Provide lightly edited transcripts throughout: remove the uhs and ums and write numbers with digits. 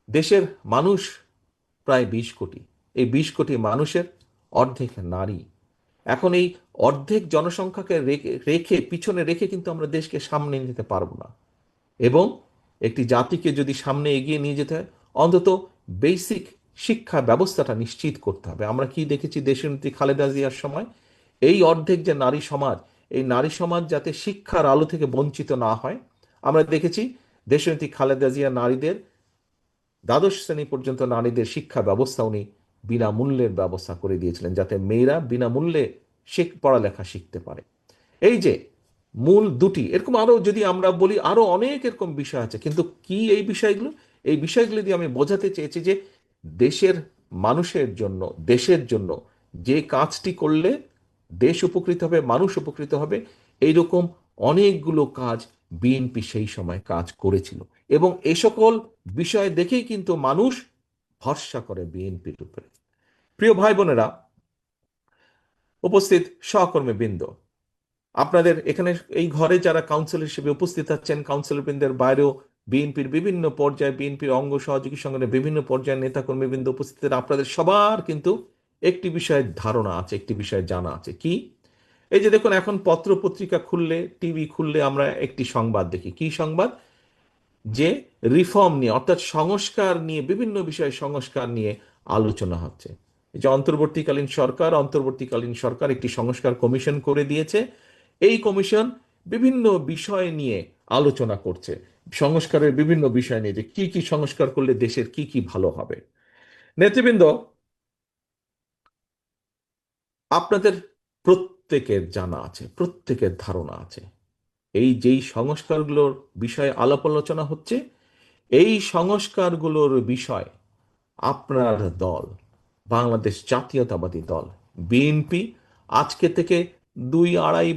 দেশের মানুষ প্রায় 20 কোটি। এই 20 কোটি মানুষের অর্ধেক নারী। এখন এই অর্ধেক জনসংখ্যাকে রেখে পিছনে রেখে কিন্তু আমরা দেশকে সামনে নিতে পারবো না। এবং একটি জাতিকে যদি সামনে এগিয়ে নিয়ে যেতে হয়, অন্তত বেসিক শিক্ষা ব্যবস্থাটা নিশ্চিত করতে হবে। আমরা কি দেখেছি দেশনেত্রী খালেদা জিয়ার সময়? এই অর্ধেক যে নারী সমাজ, এই নারী সমাজ যাতে শিক্ষার আলো থেকে বঞ্চিত না হয়, আমরা দেখেছি দেশনেত্রী খালেদা জিয়া নারীদের দ্বাদশ শ্রেণী পর্যন্ত নারীদের শিক্ষা ব্যবস্থা উনি বিনামূল্যের ব্যবস্থা করে দিয়েছিলেন, যাতে মেয়েরা বিনামূল্যে পড়ালেখা শিখতে পারে। এই যে মূল দুটি, এরকম আরো যদি আমরা বলি আরো অনেক এরকম বিষয় আছে, কিন্তু কি এই বিষয়গুলো? এই বিষয়গুলো দিয়ে আমি বোঝাতে চেয়েছি যে দেশের মানুষের জন্য, দেশের জন্য যে কাজটি করলে দেশ উপকৃত হবে, মানুষ উপকৃত হবে, এইরকম অনেকগুলো কাজ বিএনপি সেই সময় কাজ করেছিল। এবং এই সকল বিষয় দেখেই কিন্তু মানুষ ভরসা করে বিএনপির উপরে। প্রিয় ভাই বোনেরা, উপস্থিত সহকর্মী বৃন্দ, আপনাদের এখানে এই ঘরে যারা কাউন্সিলর হিসেবে উপস্থিত আছেন, কাউন্সিলর বৃন্দের বাইরেও বিএনপির বিভিন্ন পর্যায়ে, বিএনপির অঙ্গ সহযোগী সংগঠনের বিভিন্ন পর্যায়ে নেতাকর্মী বৃন্দ উপস্থিত, আপনাদের সবার কিন্তু একটি বিষয়ের ধারণা আছে, একটি বিষয় জানা আছে। কি? এই যে দেখুন, এখন পত্র পত্রিকা খুললে, টিভি খুললে আমরা একটি সংবাদ দেখি। কি সংবাদ? যে রিফর্ম নিয়ে, অর্থাৎ সংস্কার নিয়ে, বিভিন্ন বিষয়ে সংস্কার নিয়ে আলোচনা হচ্ছে। এই যে অন্তর্বর্তীকালীন সরকার একটি সংস্কার কমিশন করে দিয়েছে। এই কমিশন বিভিন্ন বিষয় নিয়ে আলোচনা করছে, সংস্কারের বিভিন্ন বিষয় নিয়ে, যে কি কি সংস্কার করলে দেশের কি কি ভালো হবে। নেতৃবৃন্দ, আপনাদের প্রত্যেকের জানা আছে, প্রত্যেকের ধারণা আছে, এই যেই সংস্কারগুলোর বিষয়ে আলাপ আলোচনা হচ্ছে, এই সংস্কারগুলোর বিষয় আপনার দল, বাংলাদেশ জাতীয়তাবাদী দল বিএনপি, আজকে থেকে 2-2.5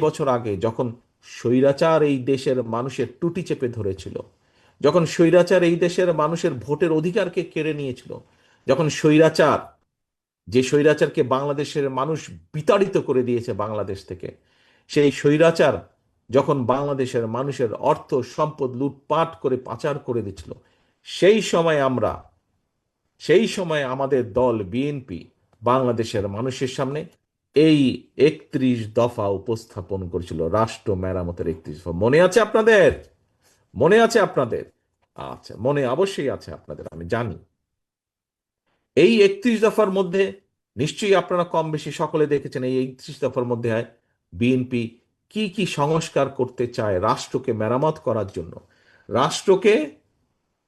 বছর আগে যখন স্বৈরাচার এই দেশের মানুষের টুটি চেপে ধরেছিল, যখন স্বৈরাচার এই দেশের মানুষের ভোটের অধিকারকে কেড়ে নিয়েছিল, যখন স্বৈরাচার, যে স্বৈরাচারকে বাংলাদেশের মানুষ বিতাড়িত করে দিয়েছে বাংলাদেশ থেকে, সেই স্বৈরাচার যখন বাংলাদেশের মানুষের অর্থ সম্পদ লুটপাট করে পাচার করে দিচ্ছিল, সেই সময় আমরা, সেই সময় আমাদের দল বিএনপি বাংলাদেশের মানুষের সামনে এই 31 দফা উপস্থাপন করেছিল, রাষ্ট্র মেরামতের 31 দফা। মনে আছে আপনাদের? মনে আছে আপনাদের? আচ্ছা, মনে অবশ্যই আছে আপনাদের, আমি জানি। এই 31 দফার মধ্যে নিশ্চয়ই আপনারা কম বেশি সকলে দেখেছেন, এই 31 দফার মধ্যে বিএনপি কি কি সংস্কার করতে চায় রাষ্ট্রকে মেরামত করার জন্য, রাষ্ট্রকে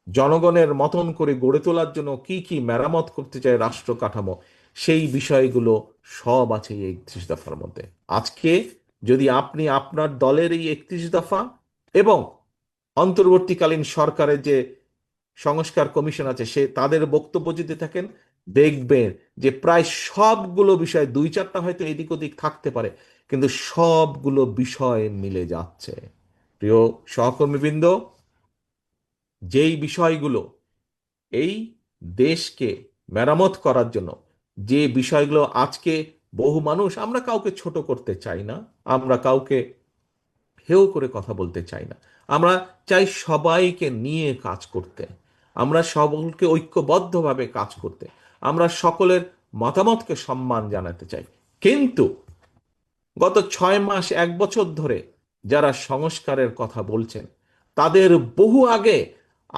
জনগণের মতন করে গড়ে তোলার জন্য কি কি মেরামত করতে চায় রাষ্ট্র কাঠামো, সেই বিষয়গুলো সব আছে এই 31 দফার মধ্যে। আজকে যদি আপনি আপনার দলের এই 31 দফা এবং অন্তর্বর্তীকালীন সরকারের যে সংস্কার কমিশন আছে সে তাদের বক্তব্য যদি থাকেন, দেখবেন যে প্রায় সবগুলো বিষয়, 2-4টা হয়তো এদিক ওদিক থাকতে পারে, কিন্তু সবগুলো বিষয় মিলে যাচ্ছে। প্রিয় সহকর্মীবৃন্দ, যেই বিষয়গুলো এই দেশকে মেরামত করার জন্য, যে বিষয়গুলো আজকে বহু মানুষ, আমরা কাউকে ছোট করতে চাই না, আমরা কাউকে হেও করে কথা বলতে চাই না, আমরা চাই সবাইকে নিয়ে কাজ করতে, আমরা সকলকে ঐক্যবদ্ধভাবে কাজ করতে, আমরা সকলের মতামতকে সম্মান জানাতে চাই। কিন্তু গত 6 মাস, 1 বছর ধরে যারা সংস্কারের কথা বলছেন, তাদের বহু আগে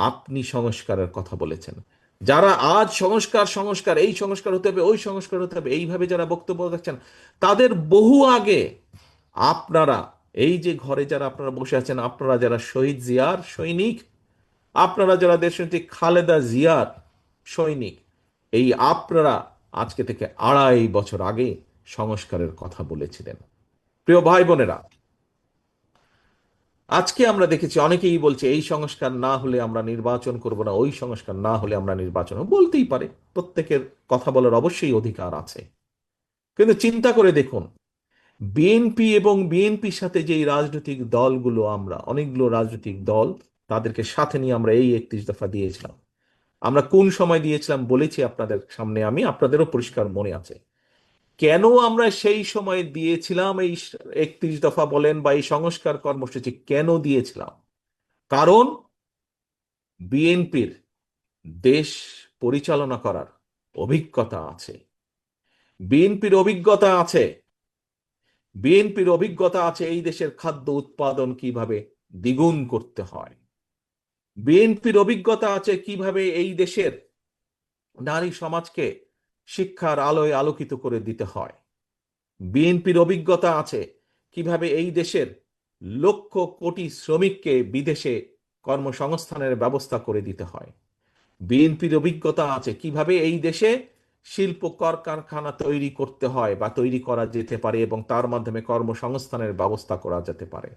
আপনি সংস্কারের কথা বলেছেন। যারা আজ সংস্কার সংস্কার, এই সংস্কার হতে হবে, ওই সংস্কার হতে হবে, এইভাবে যারা বক্তব্য রাখছেন, তাদের বহু আগে আপনারা, এই যে ঘরে যারা আপনারা বসে আছেন, আপনারা যারা শহীদ জিয়ার সৈনিক, আপনারা যারা দেশনেত্রী খালেদা জিয়ার সৈনিক, এই আপনারা আজকে থেকে 2.5 বছর আগে সংস্কারের কথা বলেছিলেন। প্রিয় ভাই বোনেরা, আজকে আমরা দেখেছি অনেকেই বলছে এই সংস্কার না হলে আমরা নির্বাচন করব না, ওই সংস্কার না হলে আমরা নির্বাচন, বলতেই পারে, প্রত্যেকের কথা বলার অবশ্যই অধিকার আছে। কিন্তু চিন্তা করে দেখুন, বিএনপি এবং বিএনপির সাথে যে রাজনৈতিক দলগুলো, আমরা অনেকগুলো রাজনৈতিক দল, তাদেরকে সাথে নিয়ে আমরা এই 31 দফা দিয়েছিলাম। আমরা কোন সময় দিয়েছিলাম বলেছি আপনাদের সামনে, আমি, আপনাদেরও পরিষ্কার মনে আছে। কেন আমরা সেই সময় দিয়েছিলাম এই 31 দফা বলেন বা এই সংস্কার কর্মসূচি কেন দিয়েছিলাম? কারণ বিএনপির দেশ পরিচালনা করার অভিজ্ঞতা আছে। বিএনপির অভিজ্ঞতা আছে বিএনপির অভিজ্ঞতা আছে এই দেশের খাদ্য উৎপাদন কিভাবে দ্বিগুণ করতে হয়। বিএনপির অভিজ্ঞতা আছে কিভাবে এই দেশের নারী সমাজকে শিক্ষার আলোয় আলোকিত করে দিতে হয়। বিএনপির অভিজ্ঞতা আছে কিভাবে এই দেশের লক্ষ কোটি শ্রমিককে বিদেশে কর্মসংস্থানের ব্যবস্থা করে দিতে হয়। বিএনপির অভিজ্ঞতা আছে কিভাবে এই দেশে শিল্প কলকারখানা তৈরি করতে হয় বা তৈরি করা যেতে পারে এবং তার মাধ্যমে কর্মসংস্থানের ব্যবস্থা করা যেতে পারে।